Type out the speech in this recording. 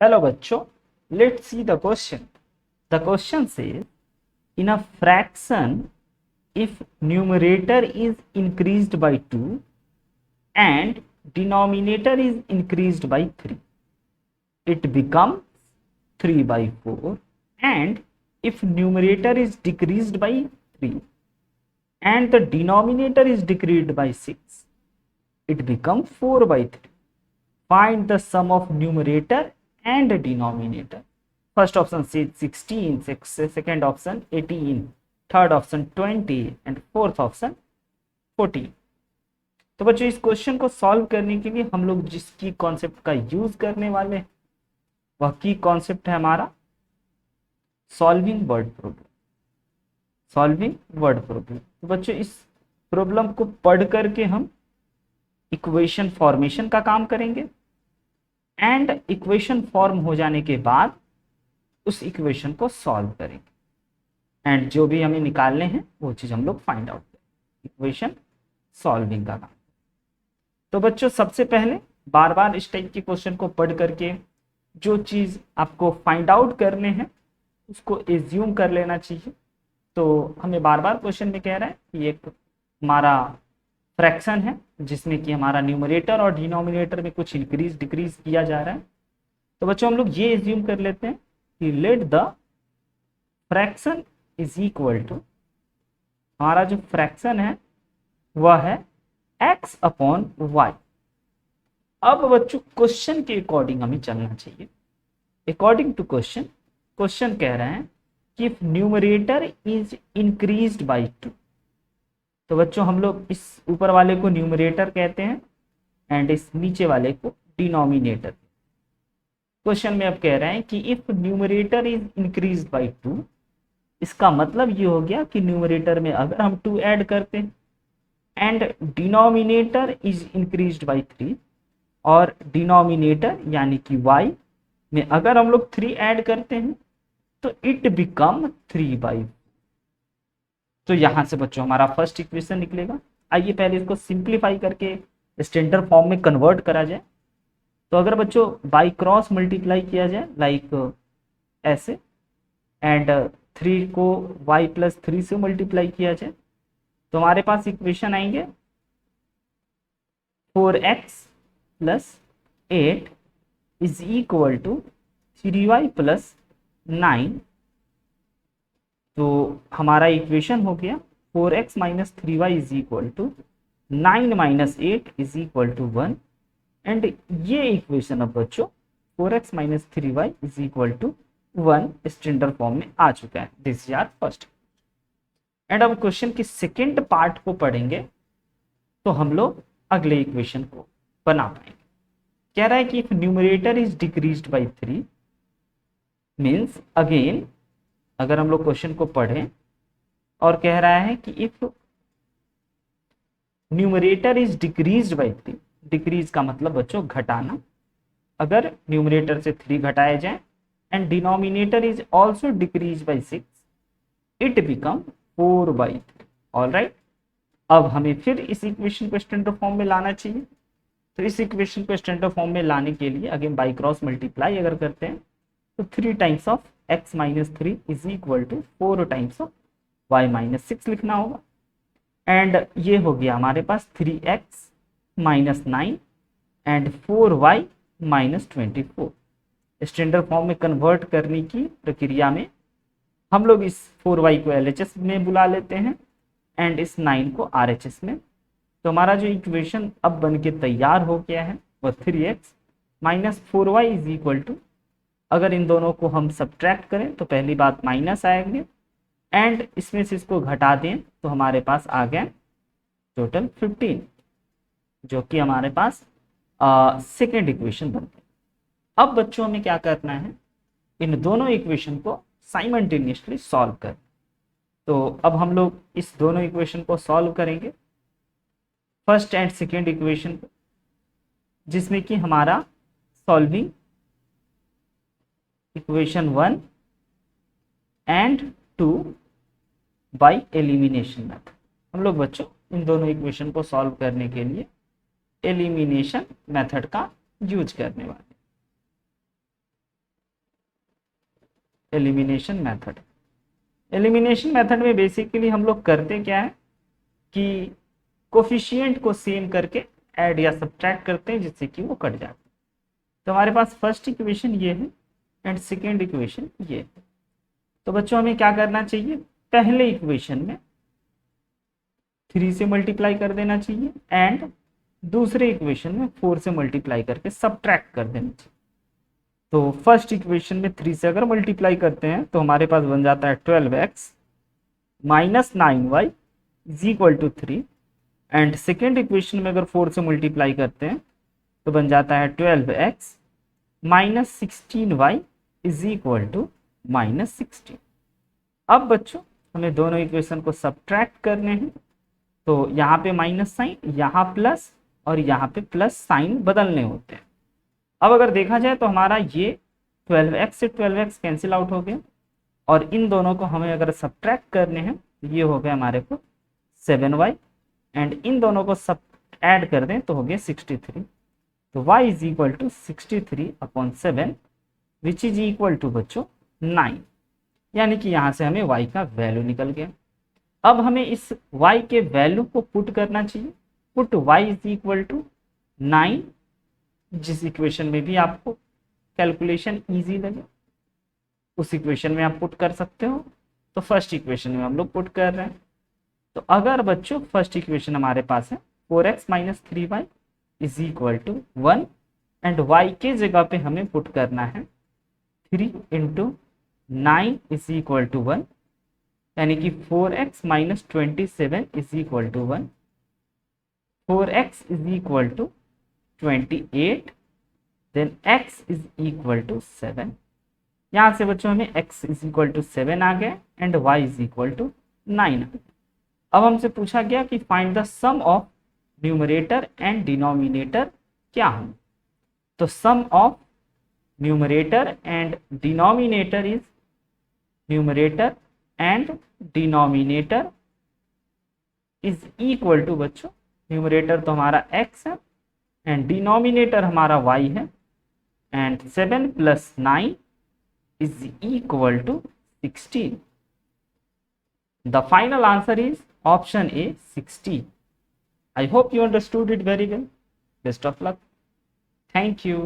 Hello बच्चों, let's see the question. The question says, in a fraction, if numerator is increased by 2 and denominator is increased by 3, it becomes 3 by 4. And if numerator is decreased by 3 and the denominator is decreased by 6, it becomes 4 by 3. Find the sum of numerator and denominator. First option says 16, second option 18, third option 20 and fourth option 14. तो बच्चों इस question को solve करने के लिए हम लोग जिस की कॉन्सेप्ट का यूज करने वाले वह की कॉन्सेप्ट है हमारा solving word problem. Solving word problem. तो बच्चों इस प्रॉब्लम को पढ़ करके हम इक्वेशन फॉर्मेशन का काम करेंगे एंड इक्वेशन फॉर्म हो जाने के बाद उस इक्वेशन को सॉल्व करेंगे एंड जो भी हमें निकालने हैं वो चीज हम लोग फाइंड आउट करेंगे। इक्वेशन सॉल्विंग का काम। तो बच्चों सबसे पहले बार बार इस टाइप के क्वेश्चन को पढ़ करके जो चीज आपको फाइंड आउट करने हैं उसको एज्यूम कर लेना चाहिए। तो हमें बार बार क्वेश्चन में कह रहा है कि एक हमारा फ्रैक्शन है जिसमें कि हमारा न्यूमरेटर और डिनोमिनेटर में कुछ इंक्रीज डिक्रीज किया जा रहा है। तो बच्चों हम लोग ये एज्यूम कर लेते हैं कि let the fraction is equal to, हमारा जो फ्रैक्शन है वह है x अपॉन y। अब बच्चों क्वेश्चन के अकॉर्डिंग हमें चलना चाहिए। अकॉर्डिंग टू क्वेश्चन, क्वेश्चन कह रहे हैं कि if numerator is increased by 2, तो बच्चों हम लोग इस ऊपर वाले को न्यूमरेटर कहते हैं एंड इस नीचे वाले को डिनोमिनेटर। क्वेश्चन में अब कह रहे हैं कि if numerator is increased by 2, इसका मतलब ये हो गया कि न्यूमरेटर में अगर हम 2 ऐड करते हैं and denominator is increased by 3 और डिनोमिनेटर यानी कि y में अगर हम लोग 3 ऐड करते हैं तो इट बिकम 3 बाई। तो यहां से बच्चों हमारा फर्स्ट इक्वेशन निकलेगा। आइए पहले इसको सिंप्लीफाई करके स्टैंडर्ड फॉर्म में कन्वर्ट करा जाए। तो अगर बच्चों बाई क्रॉस मल्टीप्लाई किया जाए लाइक ऐसे एंड 3 को y प्लस 3 से मल्टीप्लाई किया जाए तो हमारे पास इक्वेशन आएंगे 4x plus 8 is equal to 3y plus 9। तो हमारा इक्वेशन हो गया 4x minus 3y is equal to 9 minus 8 is equal to 1 and ये इक्वेशन अब बच्चों 4x minus 3y is equal to 1 standard form में आ चुका है। This is our first. And अब क्वेश्चन की सेकेंड पार्ट को पढ़ेंगे तो हम लोग अगले इक्वेशन को बना पाएंगे। कह रहा है कि if numerator is decreased bye 3 means again अगर हम लोग क्वेश्चन को पढ़ें और कह रहा है कि if numerator is decreased bye 3, decrease का मतलब बच्चों घटाना, अगर न्यूमरेटर से 3 घटाया जाए and denominator is also decrease by 6, it become 4 by 3। Alright, अब हमें फिर इस इक्वेशन को स्टैंडर्ड फॉर्म में लाना चाहिए। तो इस इक्वेशन को स्टैंडर्ड फॉर्म में लाने के लिए अगेन बाई क्रॉस मल्टीप्लाई अगर करते हैं तो 3 times of x minus 3 is equal to 4 times of y minus 6 लिखना होगा। एंड ये हो गया हमारे पास 3x minus 9 and 4y minus 24। Standard form में कन्वर्ट करने की प्रक्रिया में हम लोग इस 4y को LHS में बुला लेते हैं एंड इस 9 को RHS में। तो हमारा जो इक्वेशन अब बन के तैयार हो गया है वह 3x minus 4y is equal to, अगर इन दोनों को हम सब्ट्रैक्ट करें तो पहली बात माइनस आएंगे एंड इसमें से इसको घटा दें तो हमारे पास आ गया टोटल 15, जो कि हमारे पास सेकेंड इक्वेशन बन गई। अब बच्चों हमें क्या करना है, इन दोनों इक्वेशन को साइमल्टेनियसली सॉल्व कर। तो अब हम लोग इस दोनों इक्वेशन को सॉल्व करेंगे, फर्स्ट एंड सेकेंड इक्वेशन को, जिसमें कि हमारा solving equation 1 and 2 by elimination method. हम लोग बच्चों इन दोनों इक्वेशन को सॉल्व करने के लिए एलिमिनेशन मेथड का यूज करने वाले। Elimination method. एलिमिनेशन मेथड में बेसिकली हम लोग करते क्या है कि कोफिशिएंट को सेम करके ऐड या सब्ट्रैक्ट करते हैं जिससे कि वो कट जाते हैं। तो हमारे पास फर्स्ट इक्वेशन ये है एंड सेकेंड इक्वेशन ये है। तो बच्चों हमें क्या करना चाहिए, पहले इक्वेशन में 3 से मल्टीप्लाई कर देना चाहिए एंड दूसरे इक्वेशन में 4 से मल्टीप्लाई करके सब्ट्रैक्ट कर देना चाहिए। तो फर्स्ट इक्वेशन में 3 से अगर मल्टीप्लाई करते हैं तो हमारे पास बन जाता है 12x minus 9y is equal to 3 and second equation में अगर 4 से मल्टीप्लाई करते हैं तो बन जाता है 12x minus 16y is equal to minus 16। अब बच्चों हमें दोनों इक्वेशन को सब्ट्रैक्ट करने हैं, तो यहाँ पे माइनस साइन, यहाँ प्लस और यहाँ पे प्लस साइन बदलने होते हैं। अब अगर देखा जाए तो हमारा ये 12x से 12x कैंसिल आउट हो गया और इन दोनों को हमें अगर सब्ट्रैक्ट करने हैं तो ये हो गया हमारे को 7y एंड इन दोनों को सब ऐड कर दें तो हो गया 63। तो y is equal to 63/7 which is equal to बच्चों 9, यानी कि यहाँ से हमें y का वैल्यू निकल गया। अब हमें इस y के वैल्यू को पुट करना चाहिए। Put y is equal to 9, जिस इक्वेशन में भी आपको कैलकुलेशन इजी लगे उस इक्वेशन में आप पुट कर सकते हो। तो फर्स्ट इक्वेशन में हम लोग पुट कर रहे हैं। तो अगर बच्चों फर्स्ट इक्वेशन हमारे पास है 4x minus 3y is equal to 1 and y के जगह पे हमें पुट करना है 3 इंटू 9 इज इक्वल टू 1, यानी कि 4x minus 27 is equal to 1, 4x is equal to 28, then x is equal to 7। यहाँ से बच्चों हमें x इज इक्वल टू 7 आ गया and y is equal to 9 आ गया। अब हमसे पूछा गया कि find the sum of numerator and denominator क्या हो। तो sum of numerator and denominator is numerator and denominator is equal to बच्चों, न्यूमरेटर तो हमारा x है एंड डिनोमिनेटर हमारा y है and 7 plus 9 is equal to 16। The final answer is option A, 60. I hope you understood it very well. Best of luck. Thank you.